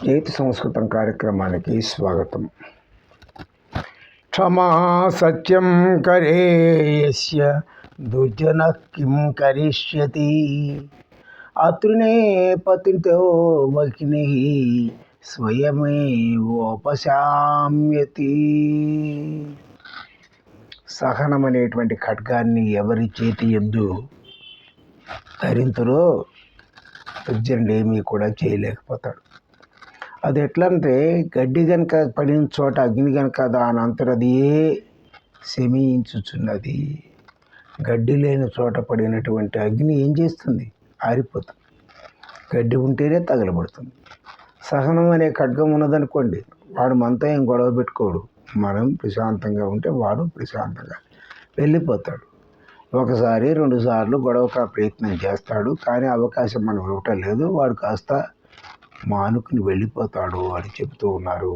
జైతు సంస్కృతం కార్యక్రమానికి స్వాగతం. క్షమా సత్యం కరేయస్య దుర్జన కిం కరిష్యతి అతృణే పతితో వకిని స్వయమేవోపశామ్యతి. సహనం అనేటువంటి ఖడ్గాన్ని ఎవరి చేతి యందు ధరింతురో దుర్జనుడు ఏమీ కూడా చేయలేకపోతాడు. అది ఎట్లంటే గడ్డి కనుక పడిన చోట అగ్ని కనుక దాని అంతరది శమించుచున్నది. గడ్డి లేని చోట పడినటువంటి అగ్ని ఏం చేస్తుంది? ఆరిపోతుంది. గడ్డి ఉంటేనే తగలబడుతుంది. సహనం అనే ఖడ్గం ఉన్నదనుకోండి, వాడు మనతో ఏం గొడవ పెట్టుకోడు. మనం ప్రశాంతంగా ఉంటే వాడు ప్రశాంతంగా వెళ్ళిపోతాడు. ఒకసారి 2 సార్లు గొడవకు ప్రయత్నం చేస్తాడు, కానీ అవకాశం మనం ఇవ్వటం లేదు. వాడు కాస్త మానుకుని వెళ్ళిపోతాడు అని చెబుతూ ఉన్నారు.